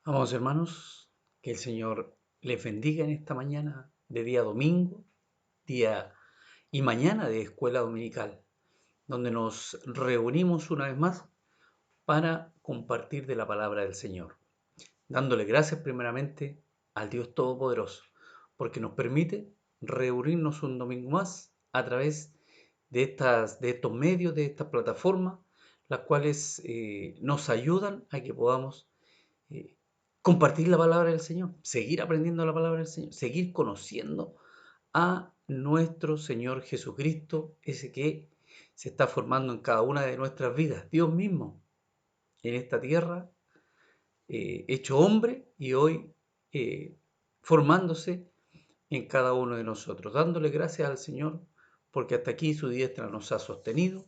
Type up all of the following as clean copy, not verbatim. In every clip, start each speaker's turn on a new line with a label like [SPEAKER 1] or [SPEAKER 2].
[SPEAKER 1] Amados hermanos, que el Señor les bendiga en esta mañana de día domingo, día y mañana de escuela dominical, donde nos reunimos una vez más para compartir de la palabra del Señor, dándole gracias primeramente al Dios Todopoderoso, porque nos permite reunirnos un domingo más a través de estos medios, de estas plataformas, las cuales nos ayudan a que podamos eh, compartir la palabra del Señor, seguir aprendiendo la palabra del Señor, seguir conociendo a nuestro Señor Jesucristo, ese que se está formando en cada una de nuestras vidas, Dios mismo, en esta tierra, hecho hombre y hoy formándose en cada uno de nosotros, dándole gracias al Señor porque hasta aquí su diestra nos ha sostenido,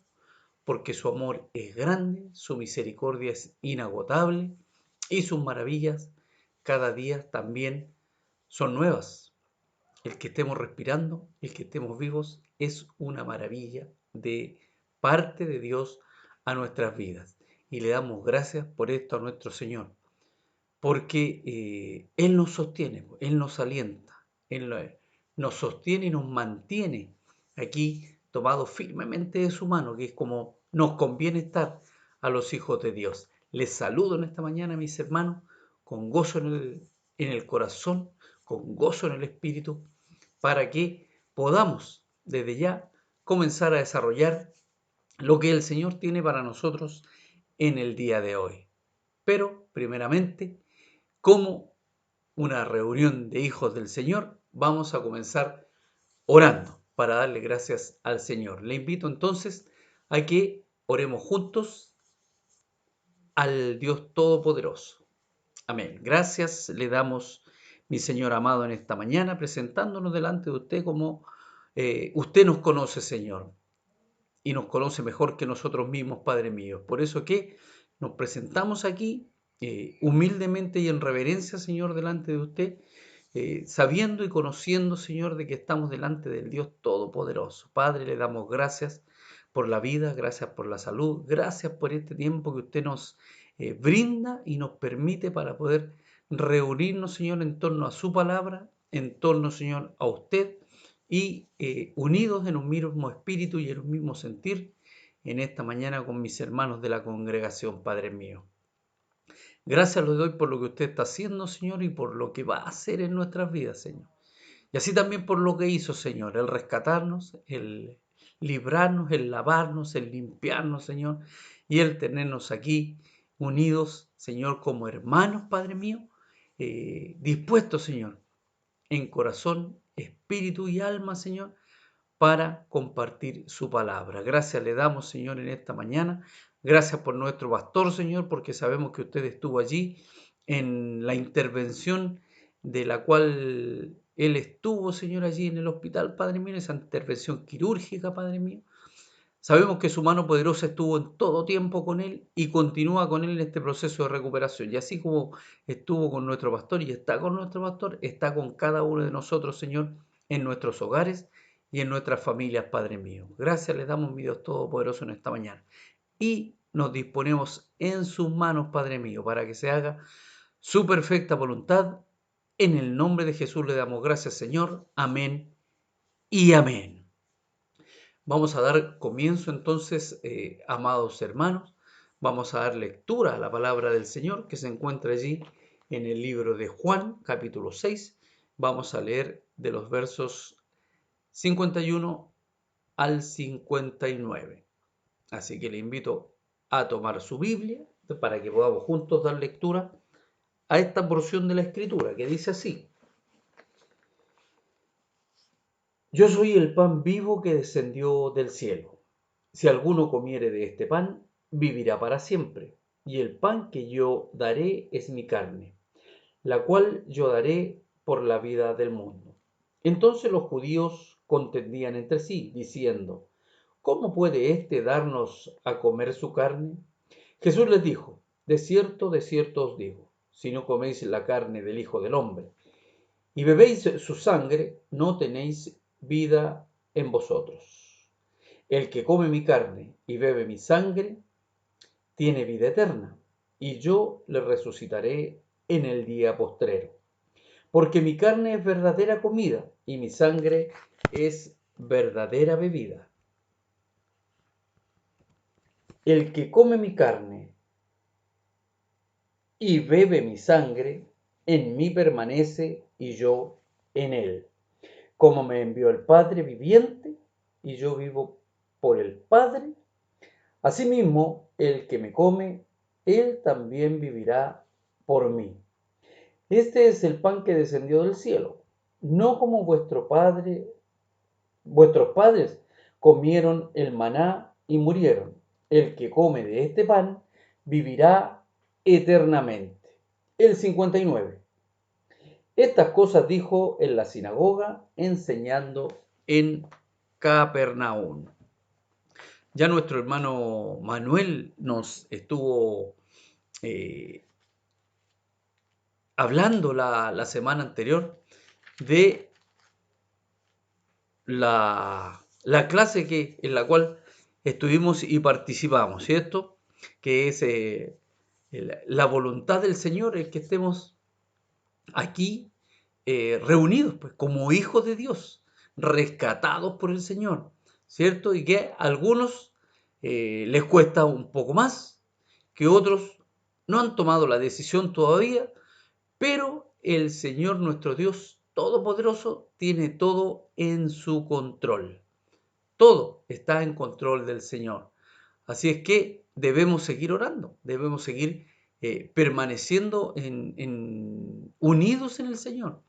[SPEAKER 1] porque su amor es grande, su misericordia es inagotable y sus maravillas cada día también son nuevas. El que estemos respirando, el que estemos vivos, es una maravilla de parte de Dios a nuestras vidas. Y le damos gracias por esto a nuestro Señor, porque Él nos sostiene, Él nos alienta, nos sostiene y nos mantiene aquí tomados firmemente de su mano, que es como nos conviene estar a los hijos de Dios. Les saludo en esta mañana, mis hermanos, con gozo en el corazón, con gozo en el espíritu, para que podamos desde ya comenzar a desarrollar lo que el Señor tiene para nosotros en el día de hoy. Pero, primeramente, como una reunión de hijos del Señor, vamos a comenzar orando para darle gracias al Señor. Le invito entonces a que oremos juntos al Dios Todopoderoso. Amén. Gracias le damos, mi Señor amado, en esta mañana, presentándonos delante de usted como usted nos conoce, Señor, y nos conoce mejor que nosotros mismos, Padre mío. Por eso que nos presentamos aquí humildemente y en reverencia, Señor, delante de usted, sabiendo y conociendo, Señor, de que estamos delante del Dios Todopoderoso. Padre, le damos gracias por la vida, gracias por la salud, gracias por este tiempo que usted nos brinda y nos permite para poder reunirnos, Señor, en torno a su palabra, en torno, Señor, a usted y unidos en un mismo espíritu y en un mismo sentir en esta mañana con mis hermanos de la congregación, Padre mío. Gracias le doy por lo que usted está haciendo, Señor, y por lo que va a hacer en nuestras vidas, Señor. Y así también por lo que hizo, Señor, el rescatarnos, el librarnos, el lavarnos, el limpiarnos, Señor, y el tenernos aquí unidos, Señor, como hermanos, Padre mío, dispuestos, Señor, en corazón, espíritu y alma, Señor, para compartir su palabra. Gracias le damos, Señor, en esta mañana. Gracias por nuestro pastor, Señor, porque sabemos que usted estuvo allí en la intervención de la cual él estuvo, Señor, allí en el hospital, Padre mío, esa intervención quirúrgica, Padre mío. Sabemos que su mano poderosa estuvo en todo tiempo con él y continúa con él en este proceso de recuperación. Y así como estuvo con nuestro pastor y está con nuestro pastor, está con cada uno de nosotros, Señor, en nuestros hogares y en nuestras familias, Padre mío. Gracias les damos, mi Dios Todopoderoso, en esta mañana. Y nos disponemos en sus manos, Padre mío, para que se haga su perfecta voluntad. En el nombre de Jesús le damos gracias, Señor. Amén y amén. Vamos a dar comienzo entonces, amados hermanos, vamos a dar lectura a la palabra del Señor que se encuentra allí en el libro de Juan, capítulo 6. Vamos a leer de los versos 51 al 59. Así que le invito a tomar su Biblia para que podamos juntos dar lectura a esta porción de la Escritura que dice así: Yo soy el pan vivo que descendió del cielo. Si alguno comiere de este pan, vivirá para siempre. Y el pan que yo daré es mi carne, la cual yo daré por la vida del mundo. Entonces los judíos contendían entre sí, diciendo: ¿Cómo puede éste darnos a comer su carne? Jesús les dijo: de cierto os digo, si no coméis la carne del Hijo del Hombre y bebéis su sangre, no tenéis vida en vosotros. El que come mi carne y bebe mi sangre, tiene vida eterna, y yo le resucitaré en el día postrero. Porque mi carne es verdadera comida y mi sangre es verdadera bebida. El que come mi carne y bebe mi sangre, en mí permanece y yo en él. Como me envió el Padre viviente y yo vivo por el Padre, asimismo el que me come, él también vivirá por mí. Este es el pan que descendió del cielo, no como vuestros padres comieron el maná y murieron. El que come de este pan vivirá eternamente. El 59. Estas cosas dijo en la sinagoga, enseñando en Capernaum. Ya nuestro hermano Manuel nos estuvo hablando la semana anterior de la clase en la cual estuvimos y participamos, ¿cierto? Que es la voluntad del Señor, el que estemos aquí reunidos, pues, como hijos de Dios, rescatados por el Señor, ¿cierto? Y que a algunos les cuesta un poco más, que otros no han tomado la decisión todavía, pero el Señor nuestro Dios Todopoderoso tiene todo en su control. Todo está en control del Señor. Así es que debemos seguir orando, debemos seguir permaneciendo unidos en el Señor.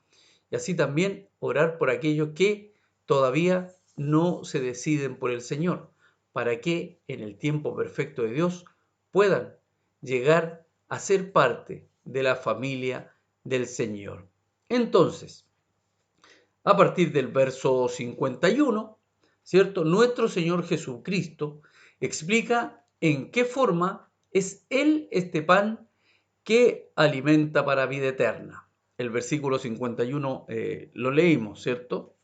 [SPEAKER 1] Y así también orar por aquellos que todavía no se deciden por el Señor, para que en el tiempo perfecto de Dios puedan llegar a ser parte de la familia del Señor. Entonces, a partir del verso 51, ¿cierto? Nuestro Señor Jesucristo explica en qué forma es Él este pan que alimenta para vida eterna. El versículo 51 lo leímos, ¿cierto?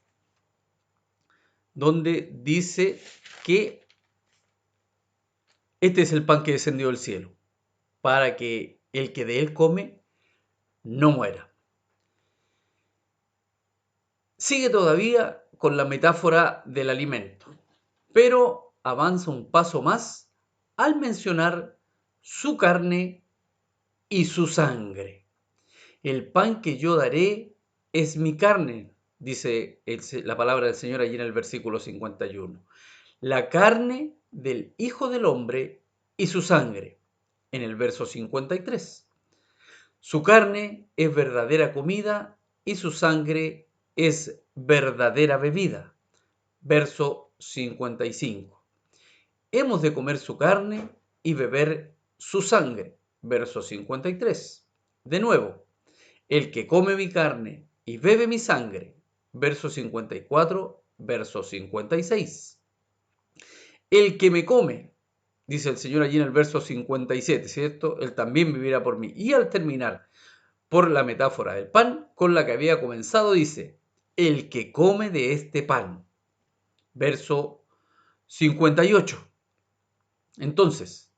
[SPEAKER 1] Donde dice que este es el pan que descendió del cielo, para que el que de él come no muera. Sigue todavía con la metáfora del alimento, pero avanza un paso más al mencionar su carne y su sangre. El pan que yo daré es mi carne, dice la palabra del Señor allí en el versículo 51. La carne del Hijo del Hombre y su sangre, en el verso 53. Su carne es verdadera comida y su sangre es verdadera bebida. Verso 55. Hemos de comer su carne y beber su sangre. Verso 53. De nuevo, el que come mi carne y bebe mi sangre. Verso 54, verso 56. El que me come, dice el Señor allí en el verso 57, ¿cierto? Él también vivirá por mí. Y al terminar por la metáfora del pan con la que había comenzado, dice, el que come de este pan. Verso 58. Entonces,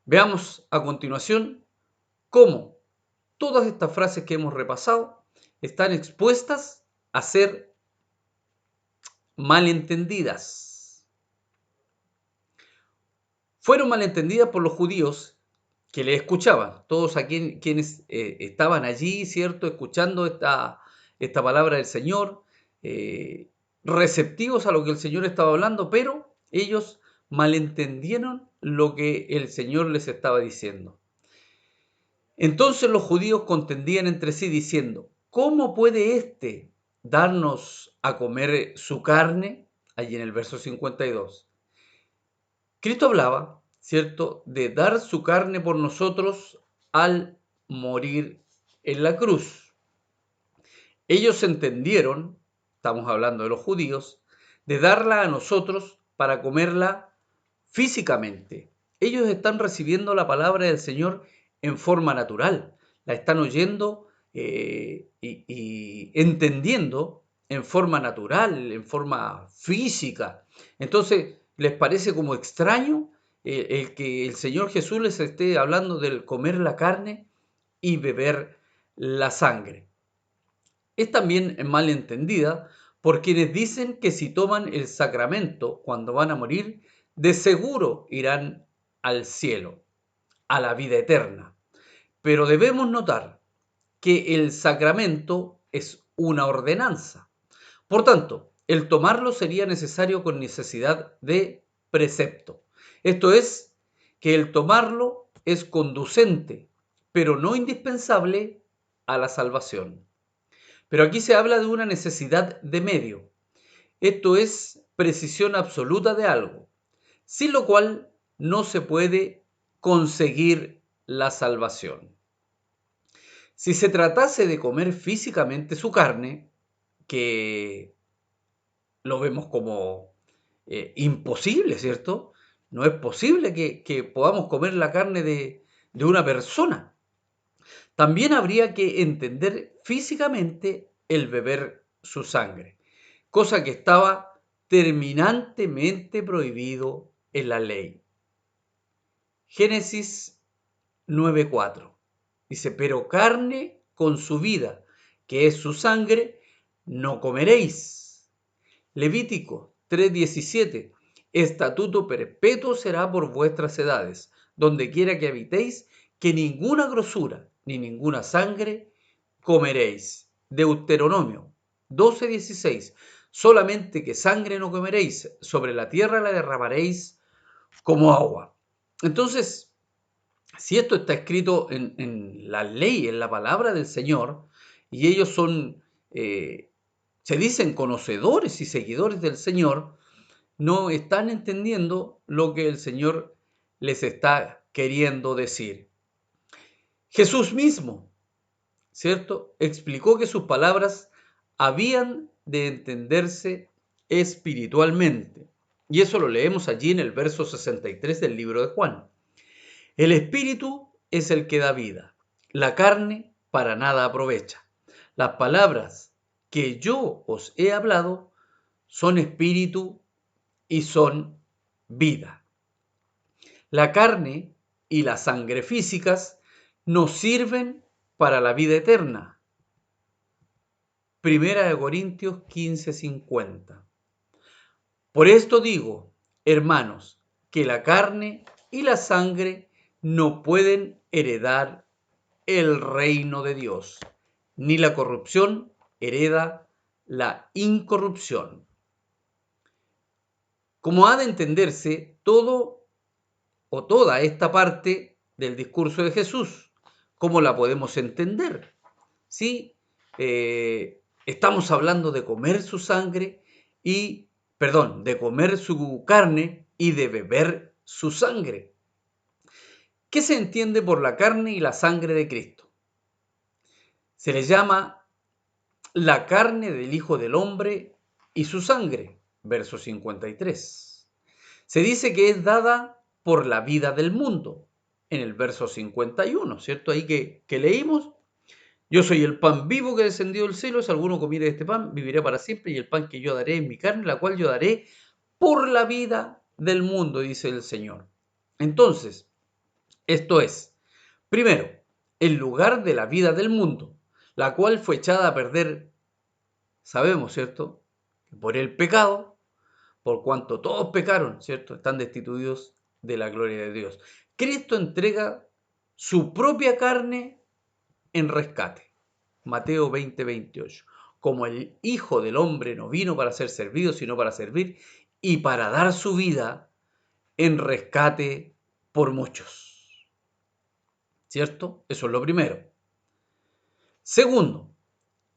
[SPEAKER 1] veamos a continuación cómo todas estas frases que hemos repasado están expuestas a ser malentendidas. Fueron malentendidas por los judíos que le escuchaban, todos quienes estaban allí, ¿cierto?, escuchando esta palabra del Señor, receptivos a lo que el Señor estaba hablando, pero ellos malentendieron lo que el Señor les estaba diciendo. Entonces los judíos contendían entre sí diciendo, ¿cómo puede éste darnos a comer su carne? Allí en el verso 52. Cristo hablaba, ¿cierto?, de dar su carne por nosotros al morir en la cruz. Ellos entendieron, estamos hablando de los judíos, de darla a nosotros para comerla físicamente. Ellos están recibiendo la palabra del Señor en forma natural, la están oyendo y entendiendo en forma natural, en forma física. Entonces, ¿les parece como extraño el que el Señor Jesús les esté hablando del comer la carne y beber la sangre. Es también mal entendida por quienes dicen que si toman el sacramento cuando van a morir, de seguro irán al cielo, a la vida eterna. Pero debemos notar que el sacramento es una ordenanza. Por tanto, el tomarlo sería necesario con necesidad de precepto. Esto es, que el tomarlo es conducente, pero no indispensable a la salvación. Pero aquí se habla de una necesidad de medio. Esto es precisión absoluta de algo, sin lo cual no se puede conseguir la salvación. Si se tratase de comer físicamente su carne, que lo vemos como imposible, ¿cierto? No es posible que podamos comer la carne de una persona. También habría que entender físicamente el beber su sangre, cosa que estaba terminantemente prohibido en la ley. Génesis 9:4 dice, pero carne con su vida, que es su sangre, no comeréis. Levítico 3:17, estatuto perpetuo será por vuestras edades, donde quiera que habitéis, que ninguna grosura ni ninguna sangre comeréis. Deuteronomio 12:16, solamente que sangre no comeréis, sobre la tierra la derramaréis como agua. Entonces, si esto está escrito en la ley, en la palabra del Señor, y ellos son, se dicen conocedores y seguidores del Señor, no están entendiendo lo que el Señor les está queriendo decir. Jesús mismo, ¿cierto?, explicó que sus palabras habían de entenderse espiritualmente. Y eso lo leemos allí en el verso 63 del libro de Juan. El espíritu es el que da vida, la carne para nada aprovecha. Las palabras que yo os he hablado son espíritu y son vida. La carne y la sangre físicas nos sirven para la vida eterna. Primera de Corintios 15:50. Por esto digo, hermanos, que la carne y la sangre no pueden heredar el reino de Dios, ni la corrupción hereda la incorrupción. Como ha de entenderse todo o toda esta parte del discurso de Jesús, ¿cómo la podemos entender? ¿Sí? Estamos hablando de comer su sangre de comer su carne y de beber su sangre. ¿Qué se entiende por la carne y la sangre de Cristo? Se le llama la carne del Hijo del Hombre y su sangre, verso 53. Se dice que es dada por la vida del mundo, en el verso 51, ¿cierto? Ahí que leímos, yo soy el pan vivo que descendió del cielo, si alguno comiere de este pan, vivirá para siempre, y el pan que yo daré es mi carne, la cual yo daré por la vida del mundo, dice el Señor. Entonces, esto es, primero, en lugar de la vida del mundo, la cual fue echada a perder, sabemos, ¿cierto?, por el pecado, por cuanto todos pecaron, ¿cierto?, están destituidos de la gloria de Dios. Cristo entrega su propia carne en rescate. Mateo 20:28. Como el Hijo del Hombre no vino para ser servido, sino para servir y para dar su vida en rescate por muchos. ¿Cierto? Eso es lo primero. Segundo,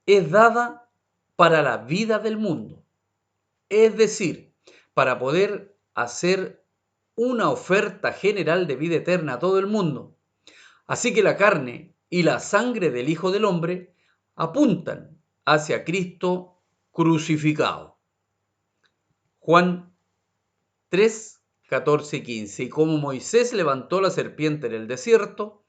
[SPEAKER 1] es dada para la vida del mundo. Es decir, para poder hacer una oferta general de vida eterna a todo el mundo. Así que la carne y la sangre del Hijo del Hombre apuntan hacia Cristo crucificado. Juan 3, 14 y 15. Y como Moisés levantó la serpiente en el desierto,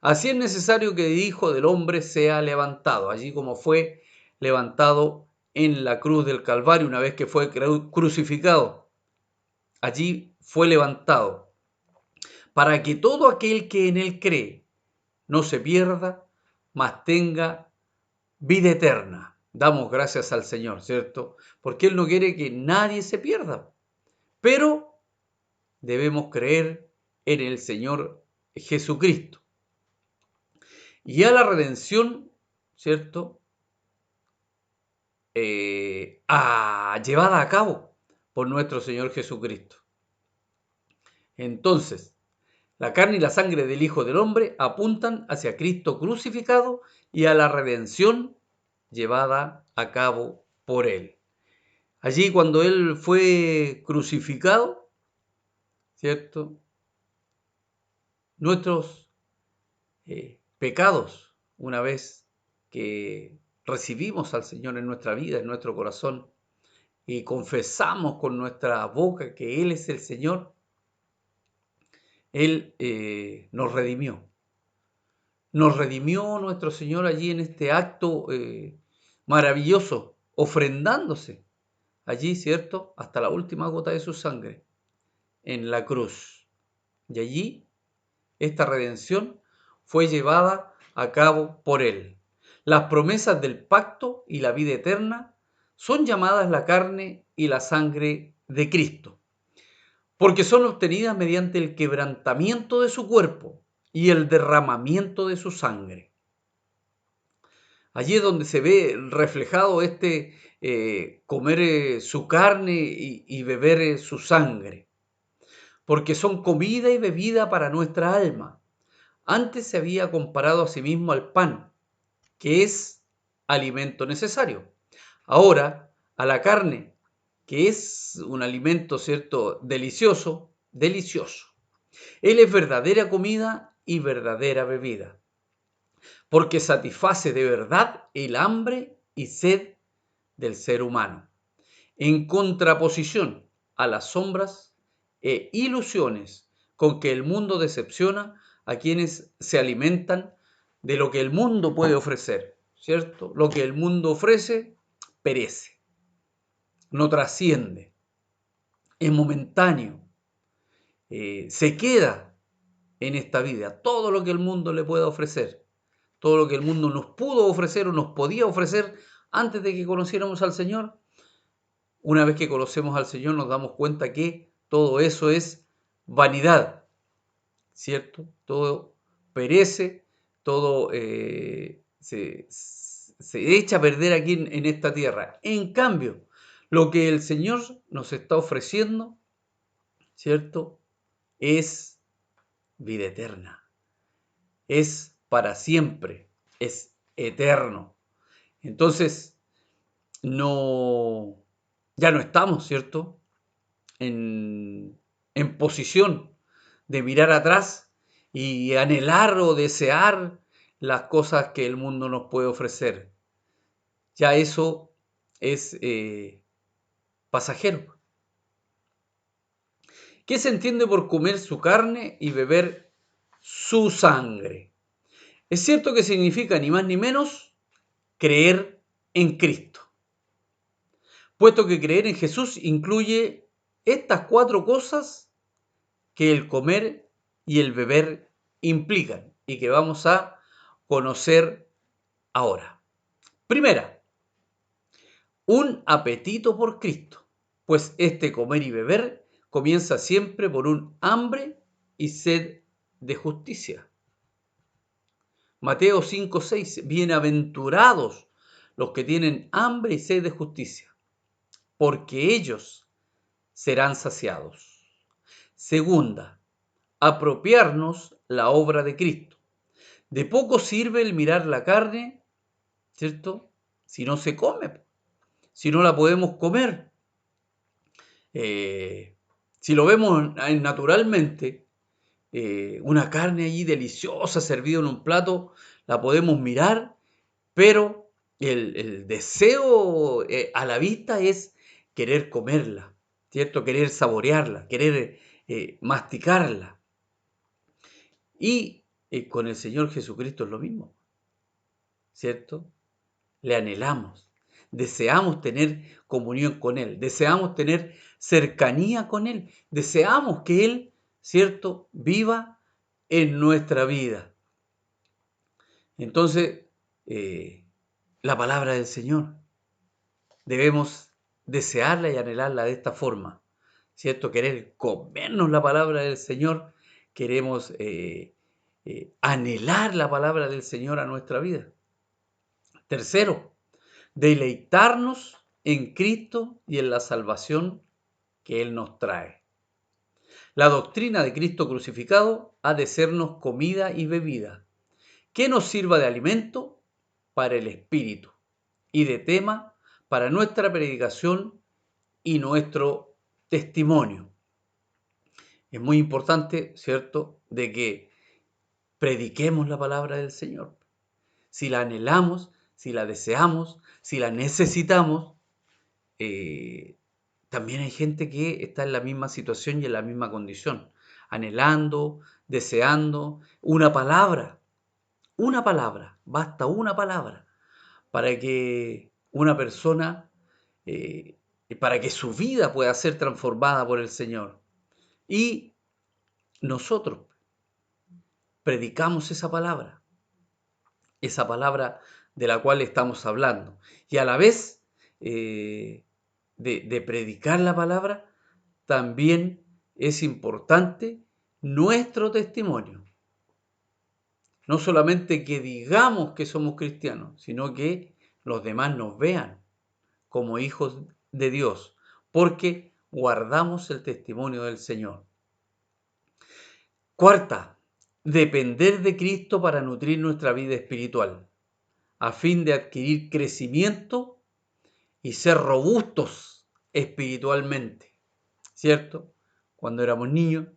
[SPEAKER 1] así es necesario que el Hijo del Hombre sea levantado, allí como fue levantado en la cruz del Calvario una vez que fue crucificado. Allí fue levantado, para que todo aquel que en él cree no se pierda, mas tenga vida eterna. Damos gracias al Señor, ¿cierto? Porque Él no quiere que nadie se pierda, pero debemos creer en el Señor Jesucristo. Y a la redención, ¿cierto? Llevada a cabo por nuestro Señor Jesucristo. Entonces, la carne y la sangre del Hijo del Hombre apuntan hacia Cristo crucificado y a la redención llevada a cabo por Él. Allí cuando Él fue crucificado, ¿cierto? Nuestros pecados, una vez que recibimos al Señor en nuestra vida, en nuestro corazón, y confesamos con nuestra boca que Él es el Señor, Él nos redimió. Nos redimió nuestro Señor allí en este acto maravilloso, ofrendándose allí, ¿cierto? Hasta la última gota de su sangre en la cruz. Y allí esta redención fue llevada a cabo por Él. Las promesas del pacto y la vida eterna son llamadas la carne y la sangre de Cristo, porque son obtenidas mediante el quebrantamiento de su cuerpo y el derramamiento de su sangre. Allí es donde se ve reflejado comer su carne y beber su sangre, porque son comida y bebida para nuestra alma. Antes se había comparado a sí mismo al pan, que es alimento necesario. Ahora, a la carne, que es un alimento, ¿cierto?, delicioso. Él es verdadera comida y verdadera bebida, porque satisface de verdad el hambre y sed del ser humano, en contraposición a las sombras e ilusiones con que el mundo decepciona a quienes se alimentan de lo que el mundo puede ofrecer, ¿cierto? Lo que el mundo ofrece perece, no trasciende, es momentáneo, se queda en esta vida. Todo lo que el mundo le pueda ofrecer, todo lo que el mundo nos pudo ofrecer o nos podía ofrecer antes de que conociéramos al Señor, una vez que conocemos al Señor nos damos cuenta que todo eso es vanidad, ¿cierto? Todo perece, todo se echa a perder aquí en esta tierra. En cambio, lo que el Señor nos está ofreciendo, ¿cierto?, es vida eterna, es para siempre, es eterno. Entonces, ya no estamos, ¿cierto?, en posición de mirar atrás y anhelar o desear las cosas que el mundo nos puede ofrecer. Ya eso es pasajero. ¿Qué se entiende por comer su carne y beber su sangre? Es cierto que significa ni más ni menos creer en Cristo, puesto que creer en Jesús incluye estas 4 cosas que el comer y el beber implican y que vamos a conocer ahora. Primera, un apetito por Cristo, pues este comer y beber comienza siempre por un hambre y sed de justicia. Mateo 5:6, bienaventurados los que tienen hambre y sed de justicia, porque ellos serán saciados. Segunda, apropiarnos la obra de Cristo. De poco sirve el mirar la carne, ¿cierto?, si no se come, si no la podemos comer. Si lo vemos naturalmente, una carne allí deliciosa servida en un plato, la podemos mirar, pero el deseo a la vista es querer comerla, ¿cierto? Querer saborearla, querer masticarla. Y con el Señor Jesucristo es lo mismo, ¿cierto? Le anhelamos, deseamos tener comunión con Él, deseamos tener cercanía con Él, deseamos que Él, ¿cierto?, viva en nuestra vida. Entonces, la palabra del Señor. Debemos desearla y anhelarla de esta forma, ¿cierto? Querer comernos la palabra del Señor, queremos anhelar la palabra del Señor a nuestra vida. Tercero, deleitarnos en Cristo y en la salvación que Él nos trae. La doctrina de Cristo crucificado ha de sernos comida y bebida, que nos sirva de alimento para el espíritu y de tema para nuestra predicación y nuestro testimonio. Es muy importante, ¿cierto?, de que prediquemos la palabra del Señor. Si la anhelamos, si la deseamos, si la necesitamos, también hay gente que está en la misma situación y en la misma condición, anhelando, deseando una palabra, basta una palabra para que una persona, para que su vida pueda ser transformada por el Señor. Y nosotros predicamos esa palabra de la cual estamos hablando. Y a la vez de predicar la palabra, también es importante nuestro testimonio. No solamente que digamos que somos cristianos, sino que los demás nos vean como hijos de Dios, porque guardamos el testimonio del Señor. Cuarta, depender de Cristo para nutrir nuestra vida espiritual, a fin de adquirir crecimiento y ser robustos espiritualmente. ¿Cierto? Cuando éramos niños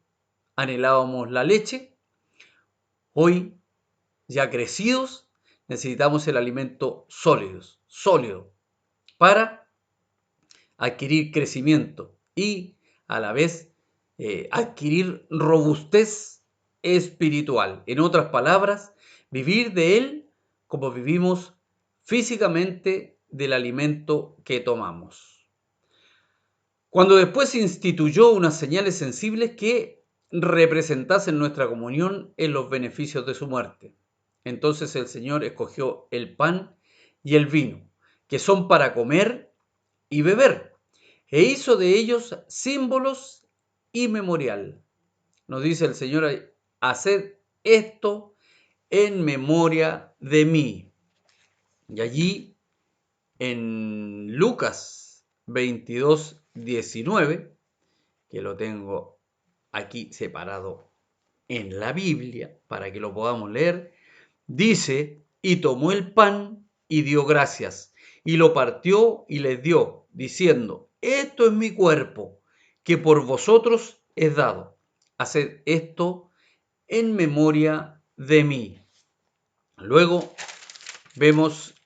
[SPEAKER 1] anhelábamos la leche, hoy ya crecidos necesitamos el alimento sólido, para adquirir crecimiento y a la vez adquirir robustez espiritual. En otras palabras, vivir de él como vivimos físicamente del alimento que tomamos. Cuando después se instituyó unas señales sensibles que representasen nuestra comunión en los beneficios de su muerte. Entonces el Señor escogió el pan y el vino, que son para comer y beber, e hizo de ellos símbolos y memorial. Nos dice el Señor, haced esto en memoria de mí. Y allí en Lucas 22:19, que lo tengo aquí separado en la Biblia para que lo podamos leer, dice, y tomó el pan y dio gracias, y lo partió y les dio, diciendo, esto es mi cuerpo, que por vosotros es dado. Haced esto en memoria de mí. Luego vemos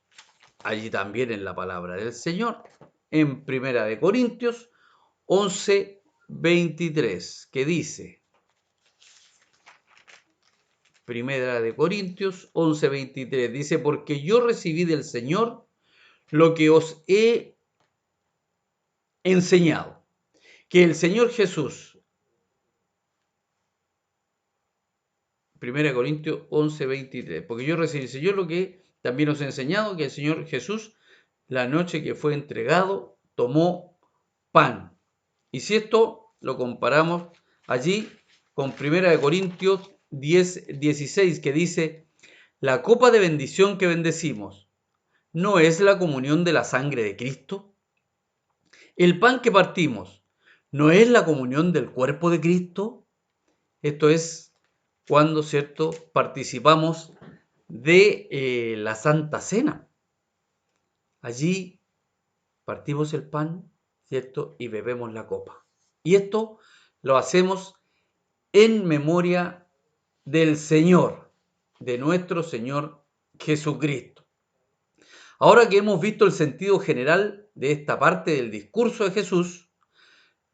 [SPEAKER 1] allí también en la palabra del Señor, en Primera de Corintios 11:23, que dice, Primera de Corintios 11:23, dice, porque yo recibí del Señor lo que os he enseñado, que el Señor Jesús, Primera de Corintios 11:23, porque yo recibí del Señor lo que también os he enseñado, que el Señor Jesús, la noche que fue entregado, tomó pan. Y si esto lo comparamos allí con Primera de Corintios 10:16, que dice, la copa de bendición que bendecimos, ¿no es la comunión de la sangre de Cristo? El pan que partimos, ¿no es la comunión del cuerpo de Cristo? Esto es cuando, ¿cierto?, participamos de la Santa Cena. Allí partimos el pan, ¿cierto?, y bebemos la copa. Y esto lo hacemos en memoria del Señor, de nuestro Señor Jesucristo. Ahora que hemos visto el sentido general de esta parte del discurso de Jesús,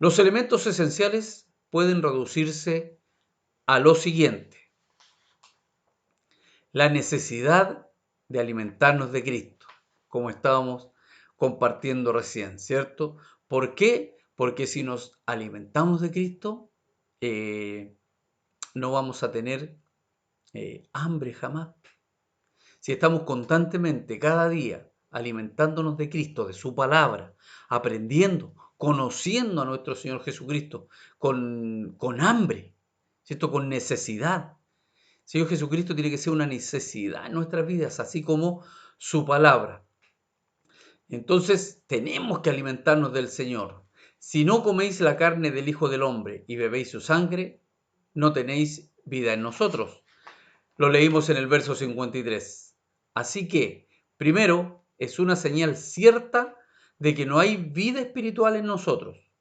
[SPEAKER 1] los elementos esenciales pueden reducirse a lo siguiente. La necesidad de alimentarnos de Cristo, como estábamos compartiendo recién, ¿cierto? ¿Por qué? Porque si nos alimentamos de Cristo, no vamos a tener hambre jamás. si estamos constantemente, cada día, alimentándonos de Cristo, de su palabra, aprendiendo, conociendo a nuestro Señor Jesucristo, con hambre, ¿cierto? Con necesidad. El Señor Jesucristo tiene que ser una necesidad en nuestras vidas, así como su palabra. Entonces tenemos que alimentarnos del Señor. Si no coméis la carne del Hijo del Hombre y bebéis su sangre, no tenéis vida en nosotros. Lo leímos en el verso 53. Así que, primero, es una señal cierta de que no hay vida espiritual en nosotros,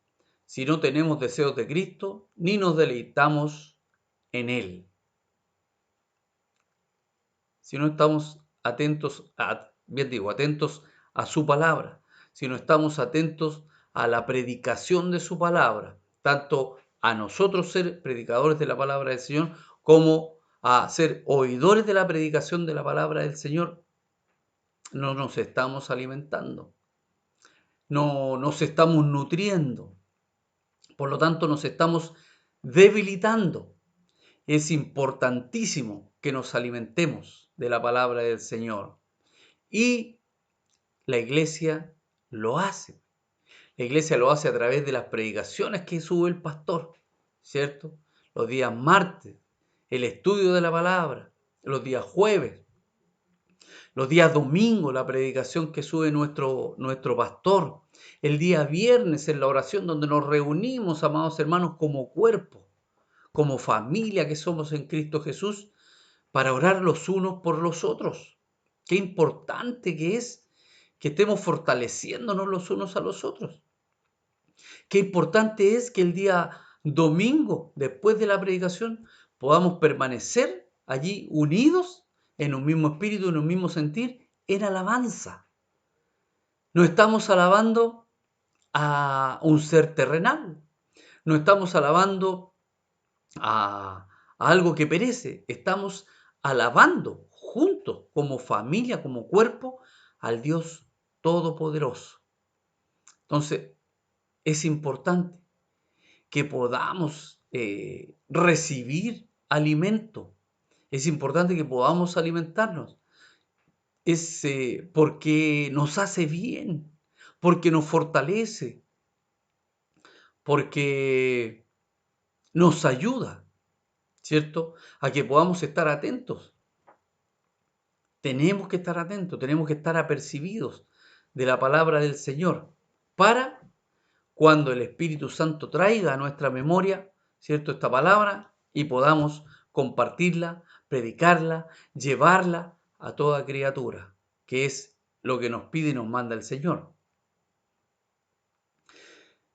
[SPEAKER 1] si no tenemos deseos de Cristo ni nos deleitamos en Él. Si no estamos atentos atentos a su palabra, si no estamos atentos a la predicación de su palabra, tanto a nosotros ser predicadores de la palabra del Señor, como a ser oidores de la predicación de la palabra del Señor, no nos estamos alimentando, no nos estamos nutriendo, por lo tanto nos estamos debilitando. Es importantísimo que nos alimentemos de la palabra del Señor. Y la iglesia lo hace. La iglesia lo hace a través de las predicaciones que sube el pastor, ¿cierto? Los días martes, el estudio de la palabra, los días jueves, los días domingos, la predicación que sube nuestro pastor, el día viernes en la oración donde nos reunimos, amados hermanos, como cuerpo, como familia que somos en Cristo Jesús, para orar los unos por los otros. Qué importante que es que estemos fortaleciéndonos los unos a los otros. Qué importante es que el día domingo, después de la predicación, podamos permanecer allí unidos en un mismo espíritu, en un mismo sentir, en alabanza. No estamos alabando a un ser terrenal, no estamos alabando a algo que perece, estamos alabando juntos, como familia, como cuerpo, al Dios Todopoderoso. Entonces, es importante que podamos recibir alimento. Es importante que podamos alimentarnos. Es porque nos hace bien, porque nos fortalece, porque nos ayuda, ¿cierto? A que podamos estar atentos. Tenemos que estar atentos, tenemos que estar apercibidos de la palabra del Señor para cuando el Espíritu Santo traiga a nuestra memoria, ¿cierto?, esta palabra y podamos compartirla, predicarla, llevarla a toda criatura, que es lo que nos pide y nos manda el Señor.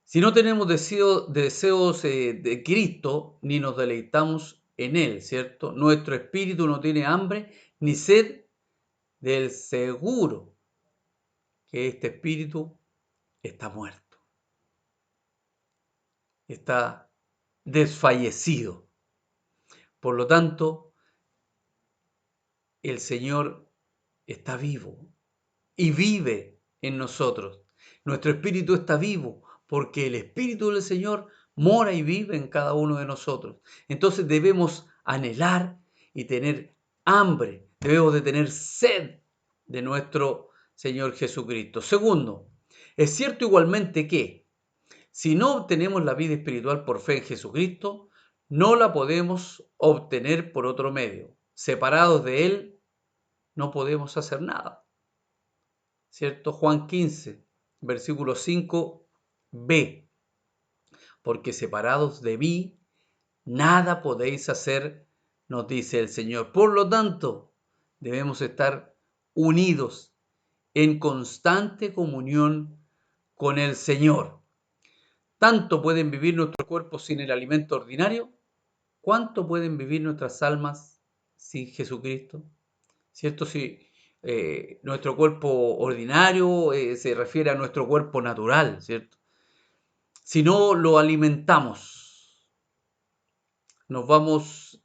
[SPEAKER 1] Si no tenemos deseos de Cristo, ni nos deleitamos en Él, ¿cierto? Nuestro espíritu no tiene hambre ni sed del seguro que este espíritu está muerto, está desfallecido. Por lo tanto, el Señor está vivo y vive en nosotros. Nuestro espíritu está vivo porque el Espíritu del Señor mora y vive en cada uno de nosotros. Entonces debemos anhelar y tener hambre, debemos de tener sed de nuestro Señor Jesucristo. Segundo, es cierto igualmente que si no obtenemos la vida espiritual por fe en Jesucristo, no la podemos obtener por otro medio. Separados de Él, no podemos hacer nada. ¿Cierto? Juan 15, versículo 5b. Porque separados de mí, nada podéis hacer, nos dice el Señor. Por lo tanto, debemos estar unidos en constante comunión con el Señor. Tanto pueden vivir nuestros cuerpos sin el alimento ordinario, ¿cuánto pueden vivir nuestras almas sin Jesucristo? ¿Cierto? Si nuestro cuerpo ordinario se refiere a nuestro cuerpo natural, ¿cierto? Si no lo alimentamos, nos vamos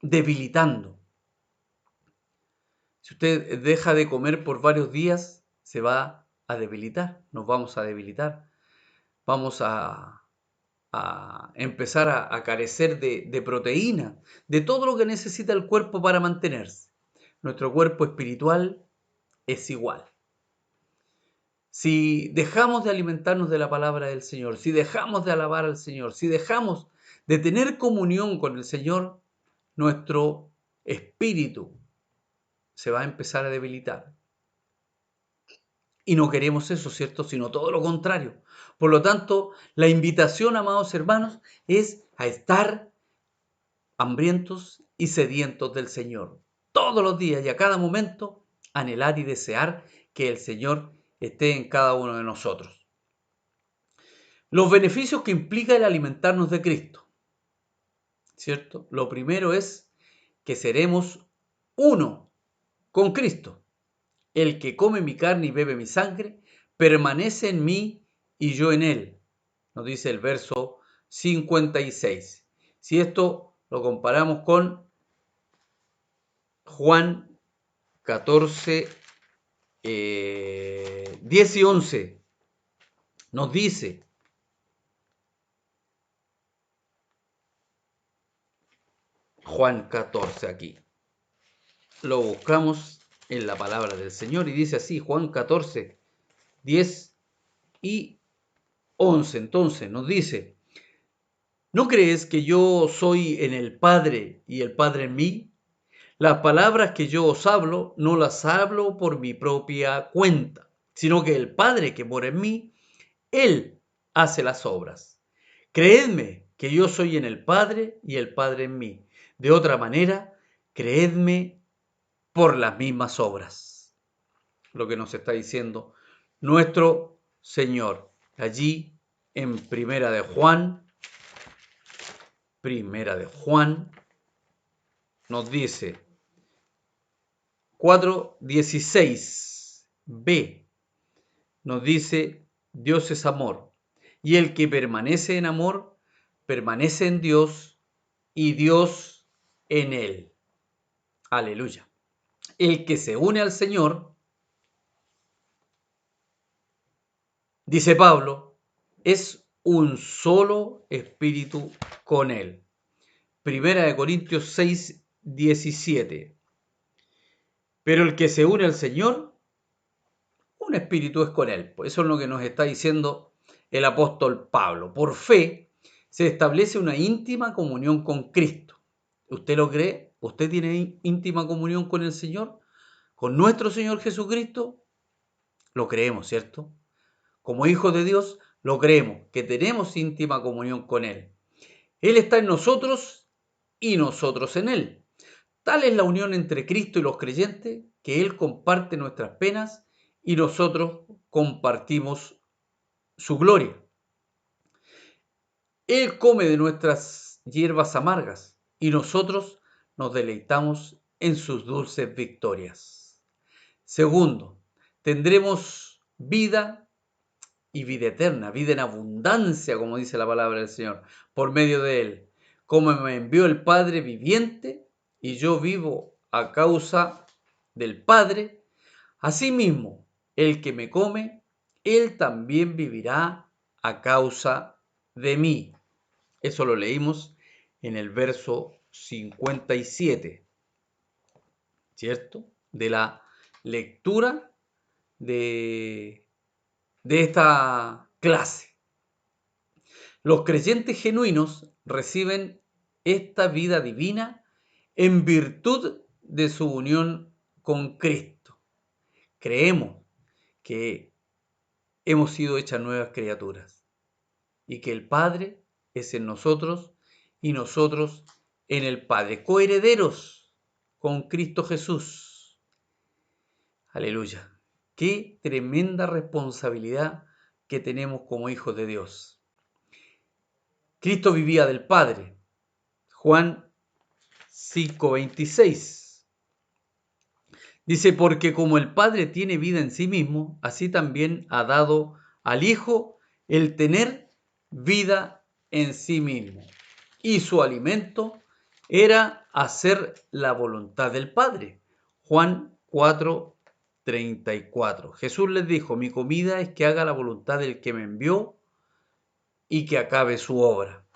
[SPEAKER 1] debilitando. Si usted deja de comer por varios días, se va a debilitar, nos vamos a debilitar. Vamos a empezar a carecer de proteína, de todo lo que necesita el cuerpo para mantenerse. nuestro cuerpo espiritual es igual. Si dejamos de alimentarnos de la palabra del Señor, si dejamos de alabar al Señor, si dejamos de tener comunión con el Señor, nuestro espíritu se va a empezar a debilitar. Y no queremos eso, ¿cierto? Sino todo lo contrario. Por lo tanto, la invitación, amados hermanos, es a estar hambrientos y sedientos del Señor. Todos los días y a cada momento, anhelar y desear que el Señor esté en cada uno de nosotros. Los beneficios que implica el alimentarnos de Cristo, ¿cierto? Lo primero es que seremos uno con Cristo. El que come mi carne y bebe mi sangre, permanece en mí y yo en él. Nos dice el verso 56. Si esto lo comparamos con Juan 14, 10 y 11, nos dice, Juan 14 aquí, lo buscamos en la palabra del Señor y dice así, Juan 14, 10 y 11, entonces nos dice, ¿no crees que yo soy en el Padre y el Padre en mí? Las palabras que yo os hablo, no las hablo por mi propia cuenta, sino que el Padre que mora en mí, Él hace las obras. Creedme que yo soy en el Padre y el Padre en mí. De otra manera, creedme por las mismas obras. Lo que nos está diciendo nuestro Señor. Allí en Primera de Juan nos dice 4:16b, nos dice Dios es amor y el que permanece en amor permanece en Dios y Dios en él. Aleluya. El que se une al Señor, dice Pablo, es un solo espíritu con él. Primera de Corintios 6:17. Pero el que se une al Señor, un espíritu es con él. Pues eso es lo que nos está diciendo el apóstol Pablo. Por fe se establece una íntima comunión con Cristo. ¿Usted lo cree? ¿Usted tiene íntima comunión con el Señor? ¿Con nuestro Señor Jesucristo? Lo creemos, ¿cierto? Como hijos de Dios, lo creemos, que tenemos íntima comunión con Él. Él está en nosotros y nosotros en Él. Tal es la unión entre Cristo y los creyentes que Él comparte nuestras penas y nosotros compartimos su gloria. Él come de nuestras hierbas amargas y nosotros nos deleitamos en sus dulces victorias. Segundo, tendremos vida y vida eterna, vida en abundancia, como dice la palabra del Señor, por medio de Él. Como me envió el Padre viviente y yo vivo a causa del Padre, asimismo, el que me come, Él también vivirá a causa de mí. Eso lo leímos en el verso 57, ¿cierto? De la lectura de esta clase. Los creyentes genuinos reciben esta vida divina en virtud de su unión con Cristo. Creemos que hemos sido hechas nuevas criaturas y que el Padre es en nosotros y nosotros en el Padre, coherederos con Cristo Jesús. Aleluya. Qué tremenda responsabilidad que tenemos como hijos de Dios. Cristo vivía del Padre. Juan 5:26. Dice, porque como el Padre tiene vida en sí mismo, así también ha dado al Hijo el tener vida en sí mismo. Y su alimento era hacer la voluntad del Padre. Juan 4:34. Jesús les dijo, mi comida es que haga la voluntad del que me envió y que acabe su obra.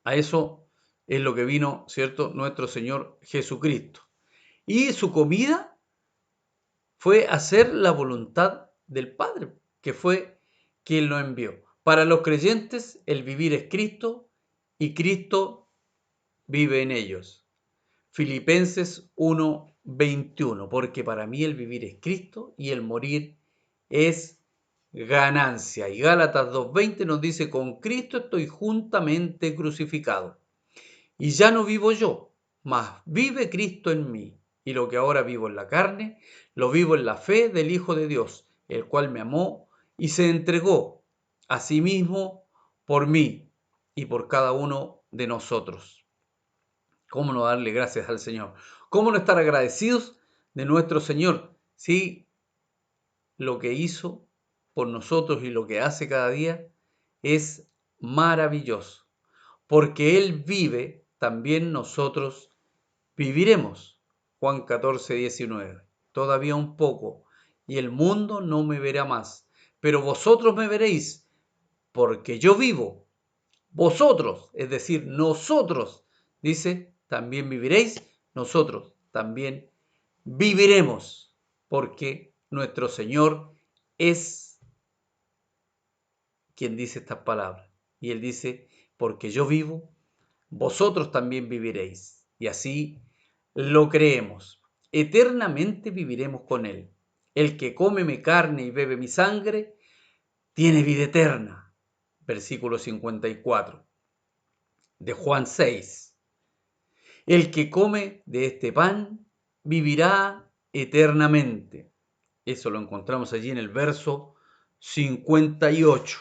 [SPEAKER 1] A eso es lo que vino, ¿cierto?, nuestro Señor Jesucristo. Y su comida fue hacer la voluntad del Padre, que fue quien lo envió. Para los creyentes, el vivir es Cristo y Cristo vive en ellos. Filipenses 1:21, porque para mí el vivir es Cristo y el morir es ganancia. Y Gálatas 2:20 nos dice, con Cristo estoy juntamente crucificado. Y ya no vivo yo, mas vive Cristo en mí. Y lo que ahora vivo en la carne, lo vivo en la fe del Hijo de Dios, el cual me amó y se entregó a sí mismo por mí y por cada uno de nosotros. ¿Cómo no darle gracias al Señor? ¿Cómo no estar agradecidos de nuestro Señor? Si lo que hizo por nosotros y lo que hace cada día es maravilloso. Porque Él vive, también nosotros viviremos. Juan 14:19. Todavía un poco, y el mundo no me verá más, pero vosotros me veréis, porque yo vivo. Vosotros, es decir, nosotros, dice, también viviréis, nosotros también viviremos, porque nuestro Señor es quien dice estas palabras. Y Él dice, porque yo vivo, vosotros también viviréis. Y así lo creemos. Eternamente viviremos con Él. El que come mi carne y bebe mi sangre, tiene vida eterna. Versículo 54 de Juan 6. El que come de este pan, vivirá eternamente. Eso lo encontramos allí en el verso 58.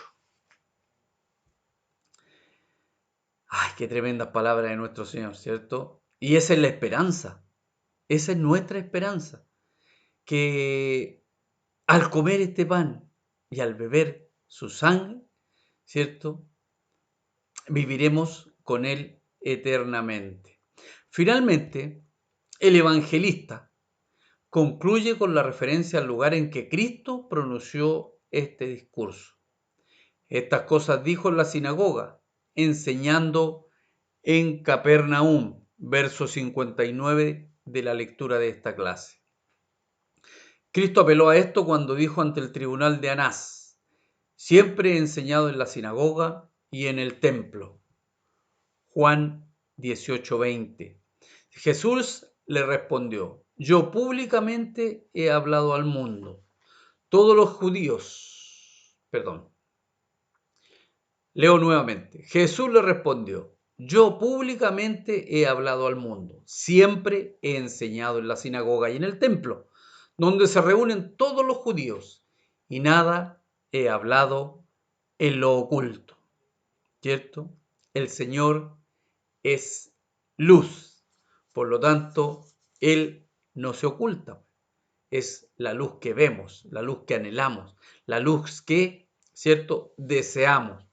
[SPEAKER 1] Ay, qué tremendas palabras de nuestro Señor, ¿cierto? Y esa es la esperanza. Esa es nuestra esperanza. Que al comer este pan y al beber su sangre, ¿cierto? Viviremos con Él eternamente. Finalmente, el evangelista concluye con la referencia al lugar en que Cristo pronunció este discurso. Estas cosas dijo en la sinagoga, enseñando en Capernaum, verso 59 de la lectura de esta clase. Cristo apeló a esto cuando dijo ante el tribunal de Anás, siempre he enseñado en la sinagoga y en el templo. Juan 18:20. Jesús le respondió, yo públicamente he hablado al mundo. Todos los judíos, leo nuevamente. Jesús le respondió, yo públicamente he hablado al mundo. Siempre he enseñado en la sinagoga y en el templo, donde se reúnen todos los judíos, y nada he hablado en lo oculto. ¿Cierto? El Señor es luz. Por lo tanto, Él no se oculta. Es la luz que vemos, la luz que anhelamos, la luz que, ¿cierto?, deseamos.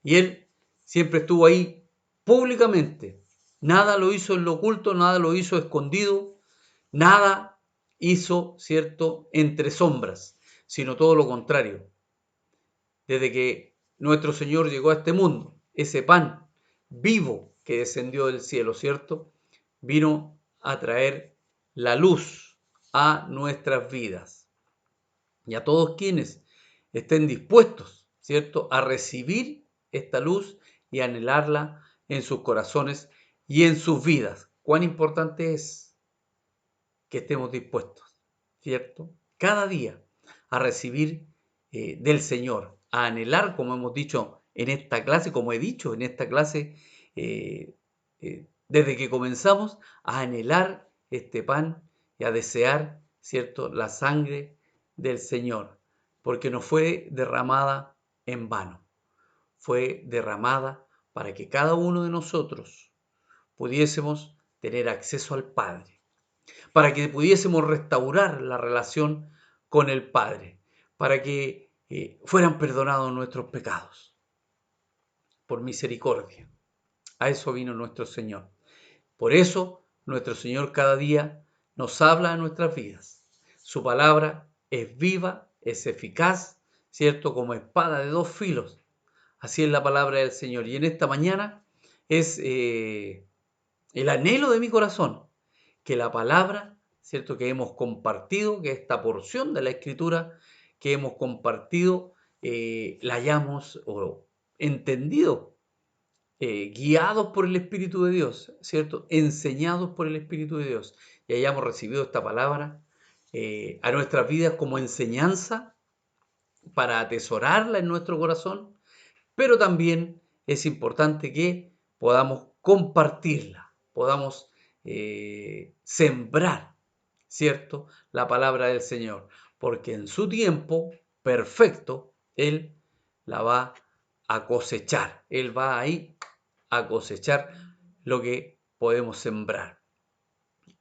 [SPEAKER 1] Y Él siempre estuvo ahí públicamente. Nada lo hizo en lo oculto, nada lo hizo escondido, nada hizo, ¿cierto?, entre sombras, sino todo lo contrario. Desde que nuestro Señor llegó a este mundo, ese pan vivo que descendió del cielo, ¿cierto?, vino a traer la luz a nuestras vidas. Y a todos quienes estén dispuestos, ¿cierto?, a recibir esta luz y anhelarla en sus corazones y en sus vidas. Cuán importante es que estemos dispuestos, ¿cierto?, cada día a recibir del Señor, a anhelar, como hemos dicho en esta clase, como he dicho en esta clase, desde que comenzamos, a anhelar este pan y a desear, ¿cierto?, la sangre del Señor, porque no fue derramada en vano, fue derramada para que cada uno de nosotros pudiésemos tener acceso al Padre, para que pudiésemos restaurar la relación con el Padre, para que fueran perdonados nuestros pecados, por misericordia. A eso vino nuestro Señor. Por eso nuestro Señor cada día nos habla a nuestras vidas. Su palabra es viva, es eficaz, ¿cierto? Como espada de dos filos. Así es la palabra del Señor. Y en esta mañana es el anhelo de mi corazón, que la palabra, ¿cierto?, que hemos compartido, que esta porción de la Escritura que hemos compartido, la hayamos entendido, guiados por el Espíritu de Dios, ¿cierto?, enseñados por el Espíritu de Dios, y hayamos recibido esta palabra a nuestras vidas como enseñanza para atesorarla en nuestro corazón, pero también es importante que podamos compartirla, podamos sembrar, ¿cierto?, la palabra del Señor, porque en su tiempo perfecto Él la va a cosechar, Él va ahí a cosechar lo que podemos sembrar.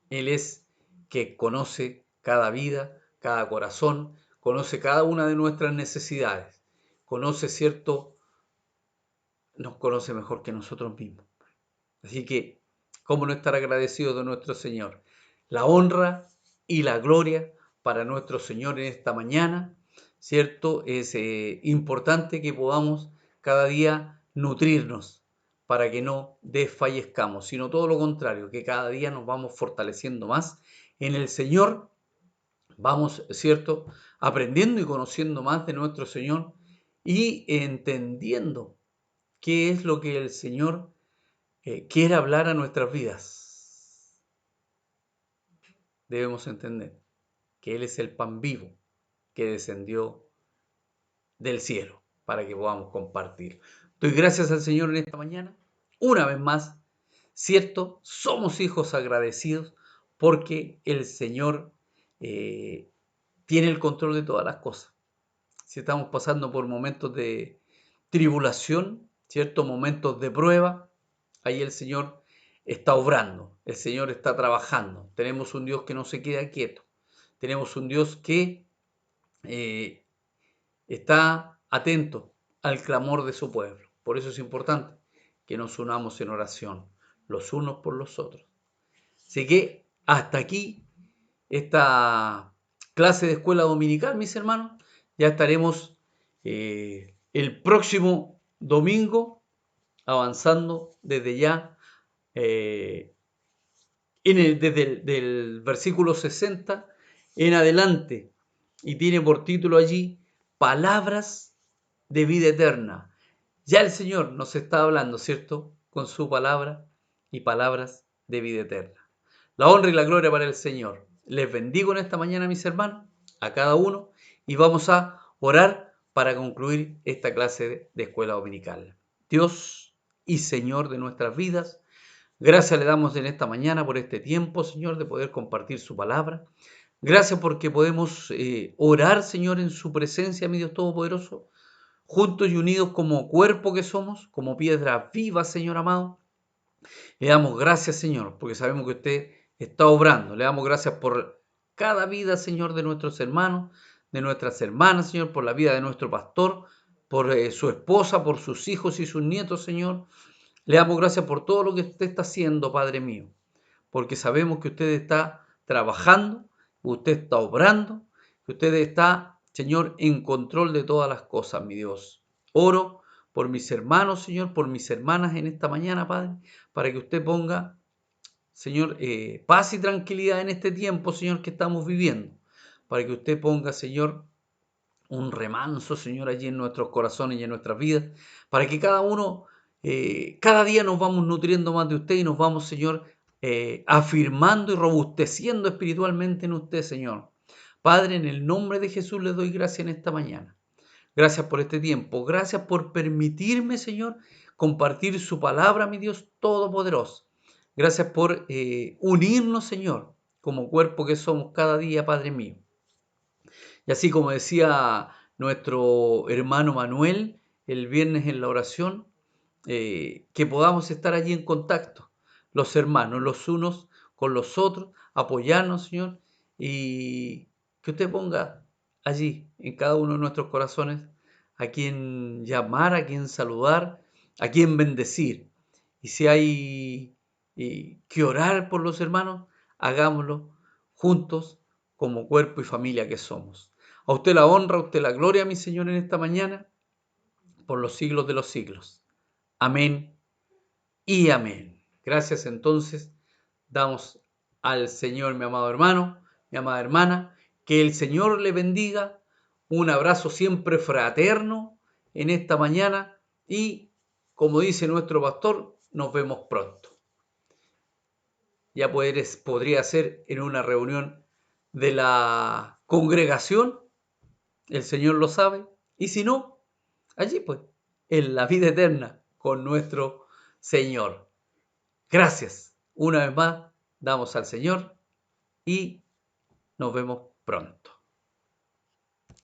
[SPEAKER 1] Él es que conoce cada vida, cada corazón, conoce cada una de nuestras necesidades, conoce, ¿cierto?, nos conoce mejor que nosotros mismos. Así que, ¿cómo no estar agradecidos de nuestro Señor? La honra y la gloria para nuestro Señor en esta mañana, ¿cierto? Es importante que podamos cada día nutrirnos para que no desfallezcamos, sino todo lo contrario, que cada día nos vamos fortaleciendo más en el Señor, vamos, ¿cierto?, aprendiendo y conociendo más de nuestro Señor y entendiendo qué es lo que el Señor quiere hablar a nuestras vidas. Debemos entender que Él es el pan vivo que descendió del cielo para que podamos compartir. Doy gracias al Señor en esta mañana. Una vez más, cierto, somos hijos agradecidos porque el Señor tiene el control de todas las cosas. Si estamos pasando por momentos de tribulación, ¿cierto?, momentos de prueba, ahí el Señor está obrando, el Señor está trabajando. Tenemos un Dios que no se queda quieto. Tenemos un Dios que está atento al clamor de su pueblo. Por eso es importante que nos unamos en oración, los unos por los otros. Así que hasta aquí esta clase de escuela dominical, mis hermanos. Ya estaremos el próximo domingo avanzando desde ya desde del versículo 60 en adelante, y tiene por título allí Palabras de vida eterna. Ya el Señor nos está hablando, ¿cierto?, con su palabra y palabras de vida eterna. La honra y la gloria para el Señor. Les bendigo en esta mañana, mis hermanos, a cada uno, y vamos a orar para concluir esta clase de escuela dominical. Dios y Señor de nuestras vidas, gracias le damos en esta mañana por este tiempo, Señor, de poder compartir su palabra. Gracias porque podemos orar, Señor, en su presencia, mi Dios Todopoderoso, juntos y unidos como cuerpo que somos, como piedra viva, Señor amado. Le damos gracias, Señor, porque sabemos que usted está obrando. Le damos gracias por cada vida, Señor, de nuestros hermanos, de nuestras hermanas, Señor, por la vida de nuestro pastor, por su esposa, por sus hijos y sus nietos, Señor. Le damos gracias por todo lo que usted está haciendo, Padre mío, porque sabemos que usted está trabajando, usted está obrando, que usted está, Señor, en control de todas las cosas, mi Dios. Oro por mis hermanos, Señor, por mis hermanas en esta mañana, Padre, para que usted ponga, Señor, paz y tranquilidad en este tiempo, Señor, que estamos viviendo. Para que usted ponga, Señor, un remanso, Señor, allí en nuestros corazones y en nuestras vidas. Para que cada uno, cada día nos vamos nutriendo más de usted y nos vamos, Señor, afirmando y robusteciendo espiritualmente en usted, Señor. Padre, en el nombre de Jesús les doy gracias en esta mañana. Gracias por este tiempo. Gracias por permitirme, Señor, compartir su palabra, mi Dios Todopoderoso. Gracias por unirnos, Señor, como cuerpo que somos cada día, Padre mío. Y así como decía nuestro hermano Manuel el viernes en la oración, que podamos estar allí en contacto, los hermanos, los unos con los otros, apoyarnos, Señor, y que usted ponga allí en cada uno de nuestros corazones a quien llamar, a quien saludar, a quien bendecir. Y si hay que orar por los hermanos, hagámoslo juntos como cuerpo y familia que somos. A usted la honra, a usted la gloria, mi Señor, en esta mañana, por los siglos de los siglos. Amén y amén. Gracias entonces, damos al Señor, mi amado hermano, mi amada hermana. Que el Señor le bendiga. Un abrazo siempre fraterno en esta mañana y, como dice nuestro pastor, nos vemos pronto. Ya podría ser en una reunión de la congregación, el Señor lo sabe, y si no, allí pues, en la vida eterna con nuestro Señor. Gracias. Una vez más, damos al Señor y nos vemos pronto.